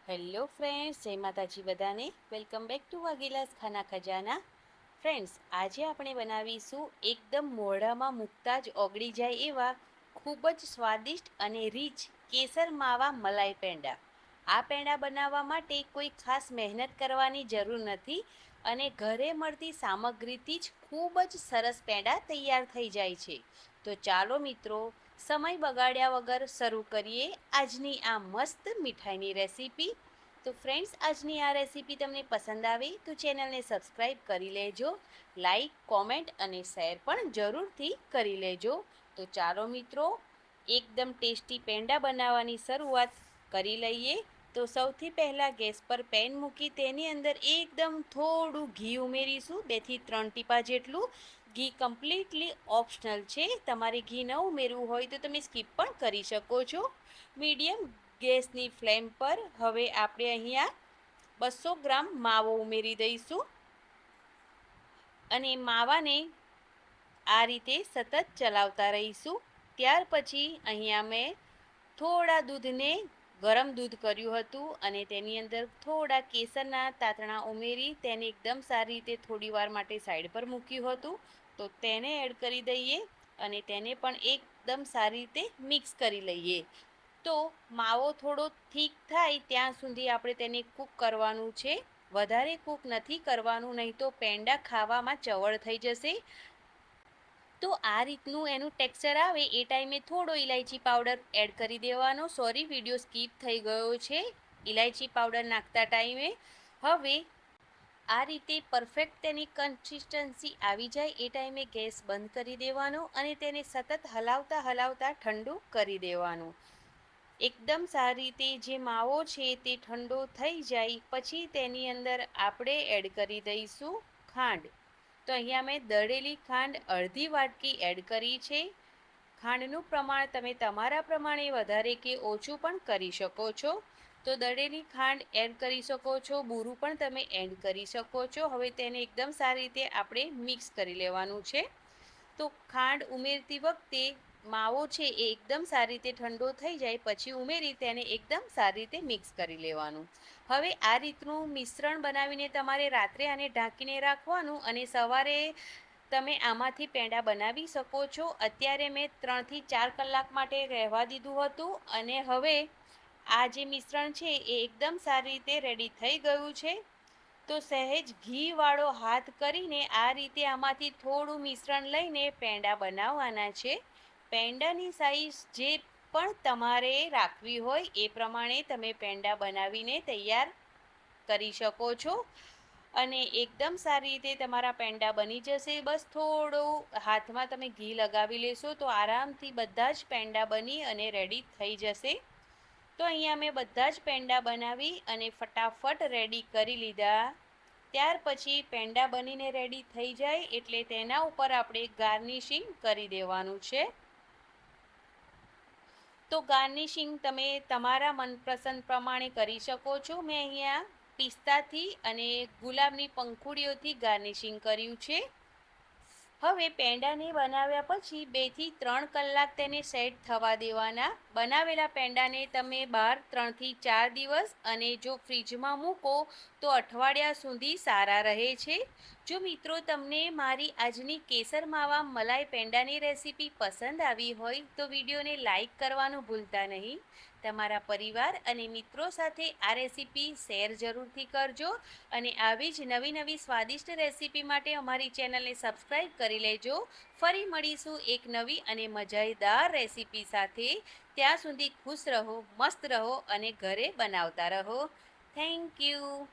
Hello friends, જય માતાજી બધાને. વેલકમ બેક ટુ વાગીલાસ ખાના ખજાના. ફ્રેન્ડ્સ, આજે આપણે બનાવીશું એકદમ મોઢામાં મૂકતા જ ઓગળી જાય એવા ખૂબ જ સ્વાદિષ્ટ અને રીચ કેસર માવા મલાઈ પેંડા. આ પેંડા બનાવવા માટે કોઈ ખાસ મહેનત કરવાની જરૂર નથી અને ઘરે મળતી સામગ્રીથી જ ખૂબ જ સરસ પેંડા તૈયાર થઈ જાય છે. તો ચાલો મિત્રો, સમય બગાડ્યા વગર શરૂ કરીએ આજની આ મસ્ત મીઠાઈની રેસીપી. તો ફ્રેન્ડ્સ, આજની આ રેસીપી તમને પસંદ આવે તો ચેનલને સબસ્ક્રાઈબ કરી લેજો, લાઈક, કોમેન્ટ અને શેર પણ જરૂરથી કરી લેજો. તો ચાલો મિત્રો, એકદમ ટેસ્ટી પેંડા બનાવવાની શરૂઆત કરી લઈએ. તો સૌથી પહેલાં ગેસ પર પેન મૂકી તેની અંદર એકદમ થોડું ઘી ઉમેરીશું, 2 થી 3 ટીપા જેટલું. ઘી કમ્પ્લીટલી ઓપ્શનલ છે, તમારે ઘી ન ઉમેરવું હોય તો તમે સ્કીપ પણ કરી શકો છો. મીડિયમ ગેસની ફ્લેમ પર હવે આપણે અહીંયા 200 ગ્રામ માવો ઉમેરી દઈશું અને માવાને આ રીતે સતત ચલાવતા રહીશું. ત્યાર પછી અહીંયા મેં થોડા દૂધને ગરમ દૂધ કર્યું હતું અને તેની અંદર થોડા કેસરના તાંતણા ઉમેરી તેને એકદમ સારી રીતે થોડી વાર માટે સાઈડ પર મૂક્યું હતું. તો તેને એડ કરી દઈએ અને તેને પણ એકદમ સારી રીતે મિક્સ કરી લઈએ. તો માવો થોડો થીક થાય ત્યાં સુધી આપણે તેને કૂક કરવાનું છે. વધારે કૂક નથી કરવાનું, નહીં તો પેંડા ખાવામાં ચવળ થઈ જશે. તો આ રીતનું એનું ટેક્સચર આવે એ ટાઈમે થોડો ઇલાયચી પાવડર એડ કરી દેવાનો. સોરી, વિડીયો સ્કીપ થઈ ગયો છે ઇલાયચી પાવડર નાખતા ટાઈમે. હવે આ રીતે પરફેક્ટ તેની કન્સિસ્ટન્સી આવી જાય એ ટાઈમે ગેસ બંધ કરી દેવાનો અને તેને સતત હલાવતા હલાવતા ઠંડુ કરી દેવાનું. એકદમ સારી રીતે જે માવો છે તે ઠંડો થઈ જાય પછી તેની અંદર આપણે એડ કરી દઈશું ખાંડ. તો અહીંયા મેં દળેલી ખાંડ અડધી વાટકી એડ કરી છે. ખાંડનું પ્રમાણ તમે તમારા પ્રમાણે વધારે કે ઓછું પણ કરી શકો છો. તો દળેલી ખાંડ એડ કરી શકો છો, બૂરું પણ તમે એડ કરી શકો છો. હવે તેને એકદમ સારી રીતે આપણે મિક્સ કરી લેવાનું છે. તો ખાંડ ઉમેરતી વખતે માવો છે એ એકદમ સારી રીતે ઠંડો થઈ જાય પછી ઉમેરી તેને એકદમ સારી રીતે મિક્સ કરી લેવાનું. હવે આ રીતનું મિશ્રણ બનાવીને તમારે રાત્રે આને ઢાંકીને રાખવાનું અને સવારે તમે આમાંથી પેંડા બનાવી શકો છો. અત્યારે મેં 3 થી 4 કલાક માટે રહેવા દીધું હતું અને હવે આ જે મિશ્રણ છે એ એકદમ સારી રીતે રેડી થઈ ગયું છે. તો સહેજ ઘીવાળો હાથ કરીને આ રીતે આમાંથી થોડું મિશ્રણ લઈને પેંડા બનાવવાના છે. પેંડાની સાઈઝ જે પણ તમારે રાખવી હોય એ પ્રમાણે તમે પેંડા બનાવીને તૈયાર કરી શકો છો અને એકદમ સારી રીતે તમારા પેંડા બની જશે. બસ થોડું હાથમાં તમે ઘી લગાવી લેશો તો આરામથી બધા જ પેંડા બની અને રેડી થઈ જશે. તો અહીંયા મેં બધા જ પેંડા બનાવી અને ફટાફટ રેડી કરી લીધા. ત્યાર પછી પેંડા બનીને રેડી થઈ જાય એટલે તેના ઉપર આપણે ગાર્નિશિંગ કરી દેવાનું છે. તો ગાર્નિશિંગ તમે તમારા મનપસંદ પ્રમાણે કરી શકો છો. મેં અહીંયા પિસ્તાથી અને ગુલાબની પંખુડીઓથી ગાર્નિશિંગ કર્યું છે. હવે પેંડાને બનાવ્યા પછી 2 થી 3 કલાક તેને સેટ થવા દેવાના. બનાવેલા પેંડાને તમે બહાર 3 થી 4 દિવસ અને જો ફ્રીજમાં મૂકો તો અઠવાડિયા સુધી સારા રહે છે. જો મિત્રો તમને મારી આજની કેસર માવા મલાઈ પેંડાની રેસીપી પસંદ આવી હોય તો વિડીયોને લાઈક કરવાનું ભૂલતા નહીં. તમારા પરિવાર અને મિત્રો સાથે આ રેસીપી શેર જરૂરથી કરજો અને આવી જ નવી નવી સ્વાદિષ્ટ રેસીપી માટે અમારી ચેનલને સબસ્ક્રાઈબ કરી લેજો. ફરી મળીશું એક નવી અને મજાદાર રેસીપી સાથે. ત્યાં સુધી ખુશ રહો, મસ્ત રહો અને ઘરે બનાવતા રહો. Thank you.